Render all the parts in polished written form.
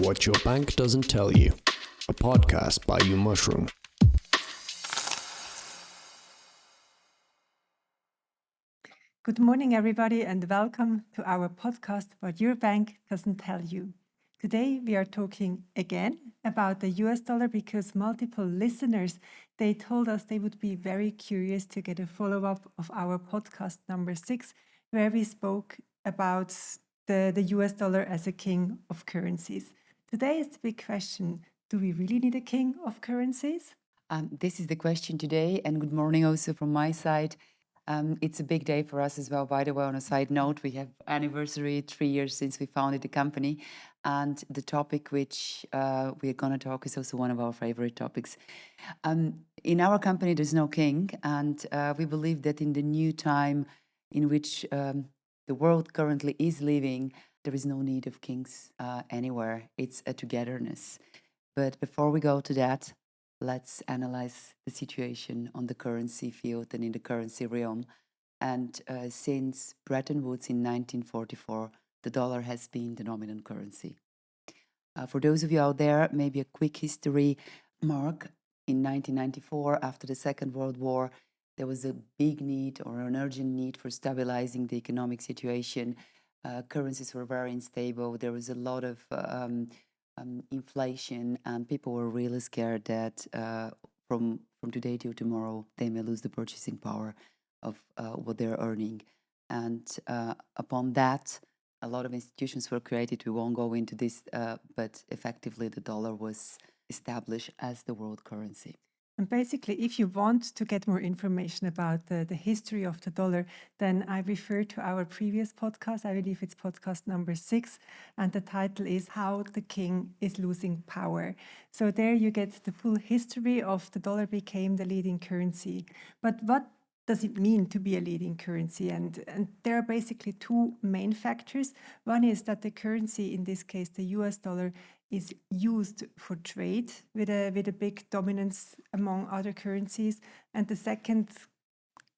What Your Bank Doesn't Tell You, a podcast by UMushroom. Good morning, everybody, and welcome to our podcast, What Your Bank Doesn't Tell You. Today, we are talking again about the US dollar because multiple listeners, they told us they would be very curious to get a follow-up of our podcast number 6, where we spoke about the US dollar as a king of currencies. Today is the big question, do we really need a king of currencies? This is the question today, and good morning also from my side. It's a big day for us as well. By the way, on a side note, we have anniversary 3 years since we founded the company, and the topic which we're going to talk is also one of our favorite topics. In our company, there's no king, and we believe that in the new time in which the world currently is living, there is no need of kings anywhere. It's a togetherness. But before we go to that, let's analyze the situation on the currency field and in the currency realm. And since Bretton Woods in 1944, the dollar has been the dominant currency. For those of you out there, maybe a quick history mark. In 1994, after the Second World War, there was a big need or an urgent need for stabilizing the economic situation. Currencies were very unstable. There was a lot of inflation, and people were really scared that from today till tomorrow they may lose the purchasing power of what they're earning. And upon that, a lot of institutions were created. We won't go into this, but effectively the dollar was established as the world currency. And basically, if you want to get more information about the history of the dollar, then I refer to our previous podcast. I believe it's podcast number 6. And the title is How the King is Losing Power. So there you get the full history of the dollar became the leading currency. But what does it mean to be a leading currency? And there are basically two main factors. One is that the currency, in this case, the US dollar, is used for trade with a big dominance among other currencies. And the second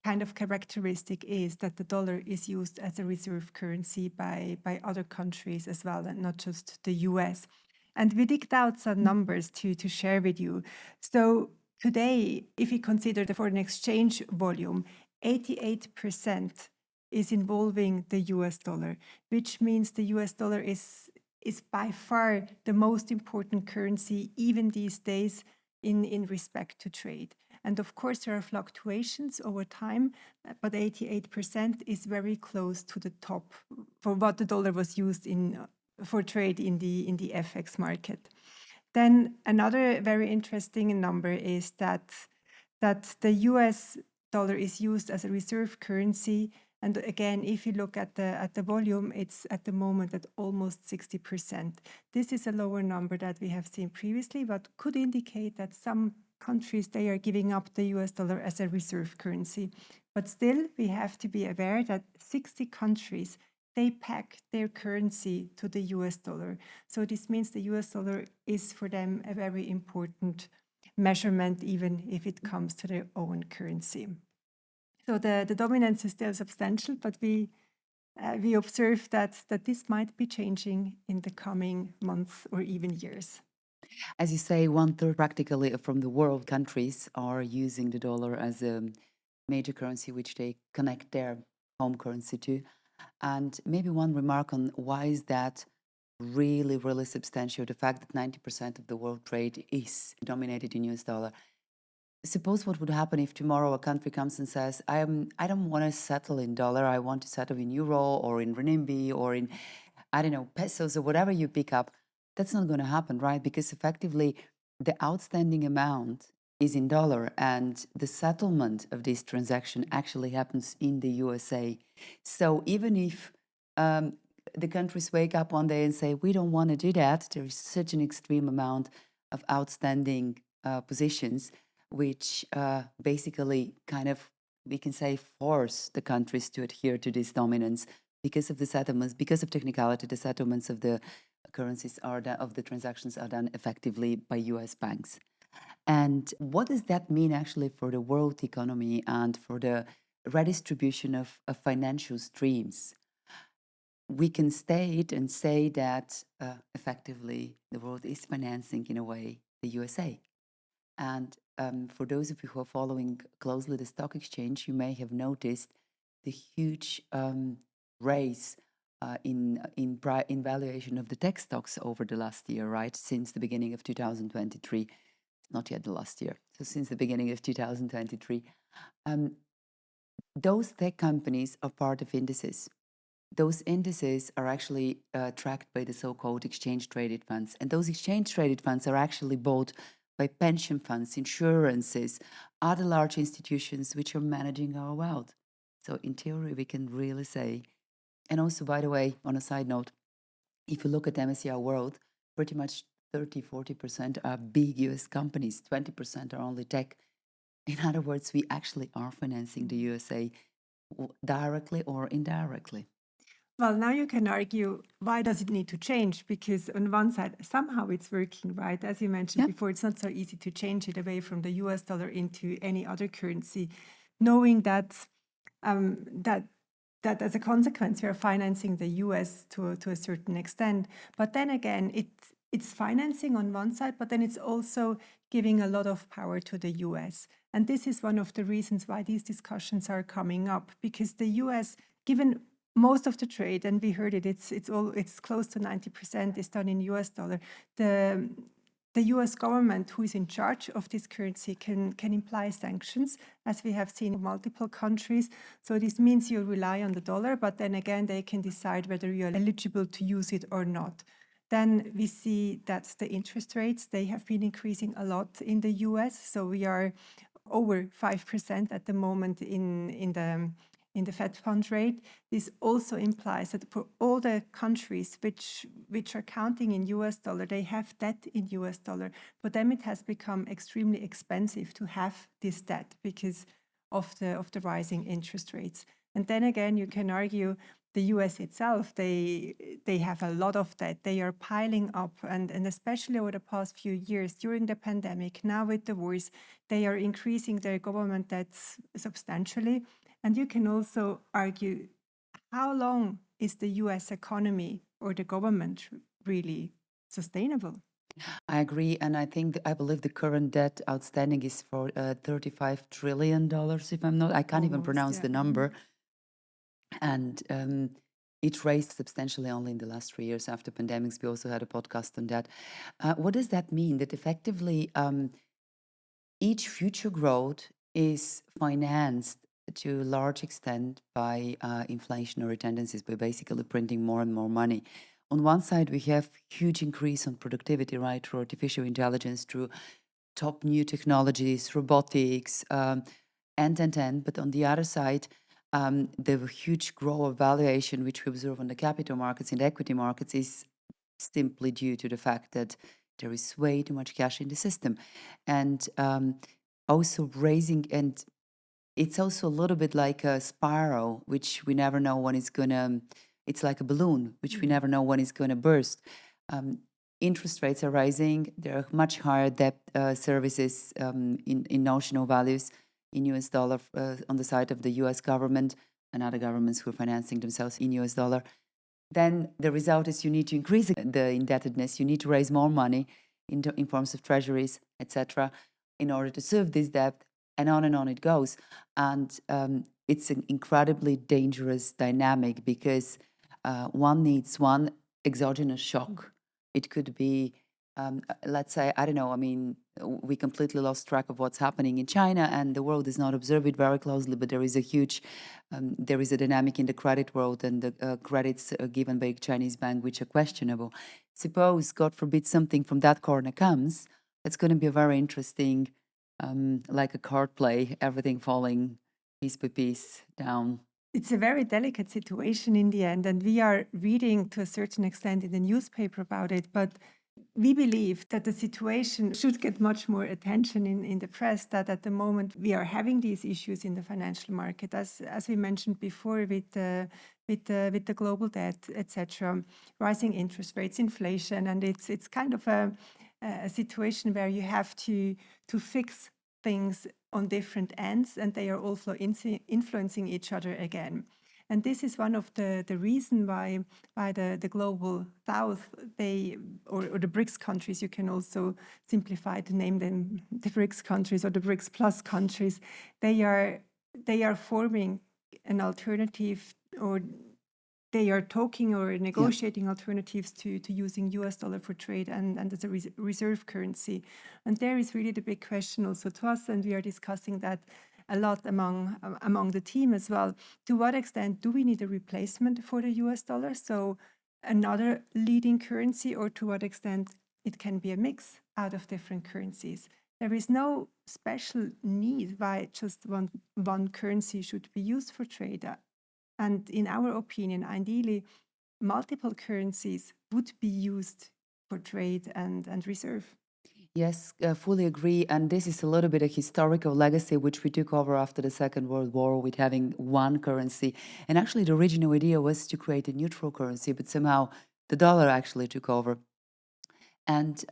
kind of characteristic is that the dollar is used as a reserve currency by other countries as well, and not just the US. And we digged out some numbers to share with you. So today, if we consider the foreign exchange volume, 88% is involving the US dollar, which means the US dollar is by far the most important currency, even these days, in respect to trade. And of course, there are fluctuations over time, but 88% is very close to the top for what the dollar was used for trade in the FX market. Then another very interesting number is that the US dollar is used as a reserve currency. And again, if you look at the volume, it's at the moment at almost 60%. This is a lower number that we have seen previously, but could indicate that some countries, they are giving up the US dollar as a reserve currency. But still, we have to be aware that 60 countries, they peg their currency to the US dollar. So this means the US dollar is for them a very important measurement, even if it comes to their own currency. So the dominance is still substantial, but we observe that this might be changing in the coming months or even years. As you say, 1/3 practically from the world countries are using the dollar as a major currency which they connect their home currency to. And maybe one remark on why is that really, really substantial, the fact that 90% of the world trade is dominated in US dollar. Suppose what would happen if tomorrow a country comes and says, I don't want to settle in dollar, I want to settle in euro or in renminbi or in, I don't know, pesos or whatever you pick up. That's not going to happen, right? Because effectively the outstanding amount is in dollar and the settlement of this transaction actually happens in the USA. So even if the countries wake up one day and say, we don't want to do that, there is such an extreme amount of outstanding positions, which basically kind of, we can say, force the countries to adhere to this dominance because of the settlements, because of technicality, the settlements of the currencies of the transactions are done effectively by US banks. And what does that mean actually for the world economy and for the redistribution of financial streams? we can state and say that effectively the world is financing, in a way, the USA. And for those of you who are following closely the stock exchange, you may have noticed the huge raise in valuation of the tech stocks over the last year, right? Since the beginning of 2023, not yet the last year. So since the beginning of 2023, those tech companies are part of indices. Those indices are actually tracked by the so-called exchange-traded funds. And those exchange-traded funds are actually bought by pension funds, insurances, other large institutions which are managing our wealth. So in theory, we can really say, and also, by the way, on a side note, if you look at MSCI World, pretty much 30-40% are big US companies, 20% are only tech. In other words, we actually are financing the USA directly or indirectly. Well, now you can argue, why does it need to change? Because on one side, somehow it's working, right? As you mentioned before, it's not so easy to change it away from the US dollar into any other currency, knowing that that as a consequence, we are financing the US to a certain extent. But then again, it's financing on one side, but then it's also giving a lot of power to the US. And this is one of the reasons why these discussions are coming up, because the US, given most of the trade, and we heard it, it's close to 90% is done in US dollar. The US government, who is in charge of this currency, can imply sanctions, as we have seen in multiple countries. So this means you rely on the dollar, but then again, they can decide whether you're eligible to use it or not. Then we see that the interest rates, they have been increasing a lot in the US. So we are over 5% at the moment in the Fed fund rate. This also implies that for all the countries which are counting in US dollar, they have debt in US dollar. For them, it has become extremely expensive to have this debt because of the rising interest rates. And then again, you can argue the US itself, they have a lot of debt. They are piling up, and especially over the past few years during the pandemic, now with the wars, they are increasing their government debts substantially. And you can also argue, how long is the US economy or the government really sustainable? I agree, and I believe the current debt outstanding is for $35 trillion, if I'm not, I can't even pronounce the number. And it raised substantially only in the last 3 years after pandemics. We also had a podcast on that. What does that mean? That effectively each future growth is financed to a large extent by inflationary tendencies, by basically printing more and more money. On one side, we have huge increase on productivity, right, through artificial intelligence, through top new technologies, robotics, and. But on the other side, the huge growth of valuation, which we observe on the capital markets and equity markets, is simply due to the fact that there is way too much cash in the system. And also raising, and it's also a little bit like a spiral, which we never know when it's gonna, it's like a balloon, which we never know when it's gonna burst. Interest rates are rising. There are much higher debt services in notional values in US dollar on the side of the US government and other governments who are financing themselves in US dollar. Then the result is you need to increase the indebtedness. You need to raise more money in forms of treasuries, etc., in order to serve this debt, and on it goes. And it's an incredibly dangerous dynamic because one needs one exogenous shock. It could be, let's say, I don't know, I mean, we completely lost track of what's happening in China and the world does not observe it very closely, but there is a huge, there is a dynamic in the credit world and the credits given by a Chinese bank which are questionable. Suppose, God forbid, something from that corner comes, it's going to be a very interesting, like a card play, everything falling piece by piece down. It's a very delicate situation in the end, and we are reading to a certain extent in the newspaper about it, but we believe that the situation should get much more attention in the press, that at the moment we are having these issues in the financial market, as we mentioned before, with the global debt, etc., rising interest rates, inflation, and it's kind of a situation where you have to fix things on different ends, and they are also influencing each other again. And this is one of the reason why the global south, or the BRICS countries, you can also simplify to name them the BRICS countries or the BRICS plus countries, they are forming an alternative, or they are talking or negotiating alternatives to using US dollar for trade and as a reserve currency. And there is really the big question also to us, and we are discussing that a lot among the team as well. To what extent do we need a replacement for the US dollar? So another leading currency, or to what extent it can be a mix out of different currencies. There is no special need why just one currency should be used for trade. And in our opinion, ideally, multiple currencies would be used for trade and reserve. Yes, fully agree. And this is a little bit a historical legacy which we took over after the Second World War with having one currency. And actually, the original idea was to create a neutral currency, but somehow the dollar actually took over. And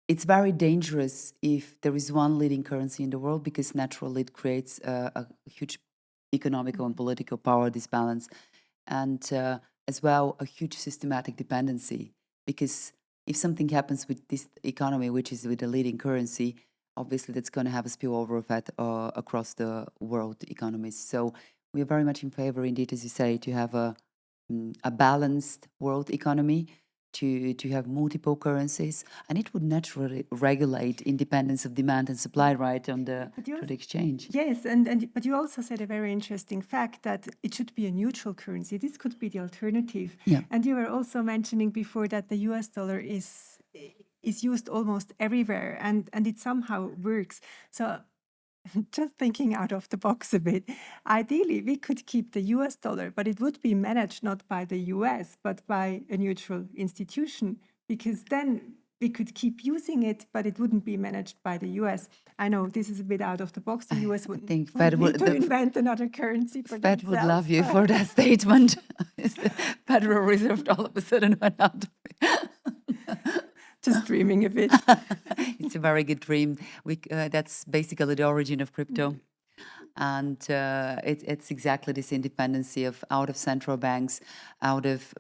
it's very dangerous if there is one leading currency in the world, because naturally it creates a huge economical and political power disbalance, and as well a huge systematic dependency. Because if something happens with this economy, which is with the leading currency, obviously that's going to have a spillover effect across the world economies. So we are very much in favor, indeed, as you say, to have a balanced world economy, to have multiple currencies, and it would naturally regulate independence of demand and supply, right, on the through the exchange. Yes, but you also said a very interesting fact that it should be a neutral currency. This could be the alternative. Yeah. And you were also mentioning before that the US dollar is used almost everywhere, and it somehow works. So just thinking out of the box a bit, ideally we could keep the US dollar, but it would be managed not by the US, but by a neutral institution, because then we could keep using it, but it wouldn't be managed by the US. I know this is a bit out of the box. The US wouldn't think Fed need to invent another currency for Fed themselves. would love you for that statement. The Federal Reserve all of a sudden went out. Just dreaming a bit. It's a very good dream. That's basically the origin of crypto. And it's exactly this independency out of central banks,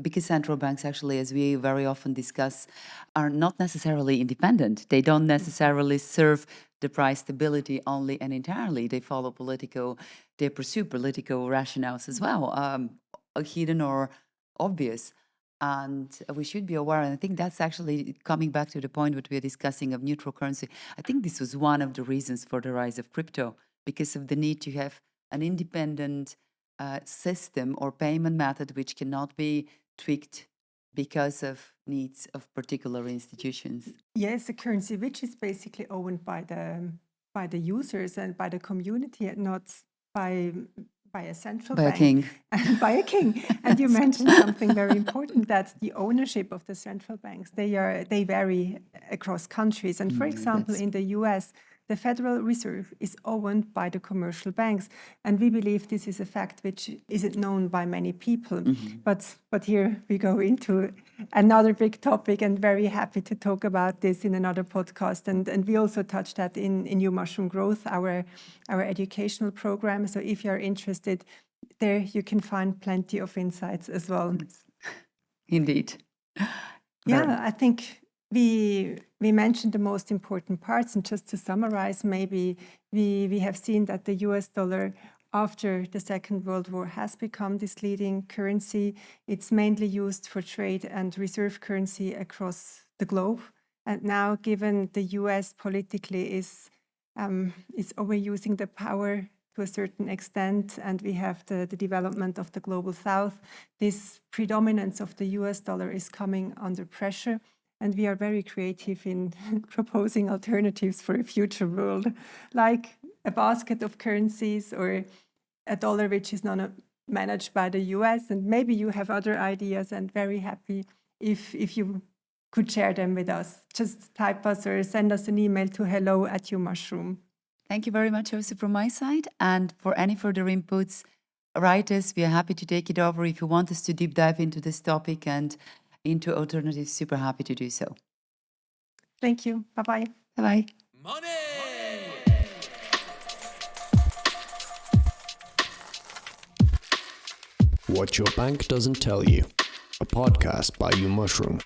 because central banks actually, as we very often discuss, are not necessarily independent. They don't necessarily serve the price stability only and entirely. They pursue political rationales as well, hidden or obvious. And we should be aware, and I think that's actually coming back to the point what we are discussing of neutral currency. I think this was one of the reasons for the rise of crypto, because of the need to have an independent system or payment method which cannot be tweaked because of needs of particular institutions. Yes, a currency which is basically owned by the users and by the community, and not by a central By bank. a king. And by a king. And you mentioned something very important, that the ownership of the central banks, they vary across countries. And for example, in the US, the Federal Reserve is owned by the commercial banks. And we believe this is a fact which isn't known by many people. But here we go into another big topic, and very happy to talk about this in another podcast. And we also touched that in UMushroom Growth, our educational program. So if you're interested, there you can find plenty of insights as well. Indeed. Yeah, I think we mentioned the most important parts, and just to summarize, maybe we have seen that the US dollar after the Second World War has become this leading currency. It's mainly used for trade and reserve currency across the globe. And now, given the US politically is overusing the power to a certain extent, and we have the development of the global south, this predominance of the US dollar is coming under pressure. And we are very creative in proposing alternatives for a future world, like a basket of currencies or a dollar which is not managed by the US. And maybe you have other ideas, and very happy if you could share them with us. Just type us or send us an email to hello@UMushroom. Thank you very much also from my side. And for any further inputs, write us. We are happy to take it over. If you want us to deep dive into this topic and into alternatives, super happy to do so. Thank you. Bye-bye. Bye-bye. Money! What Your Bank Doesn't Tell You, a podcast by UMushroom.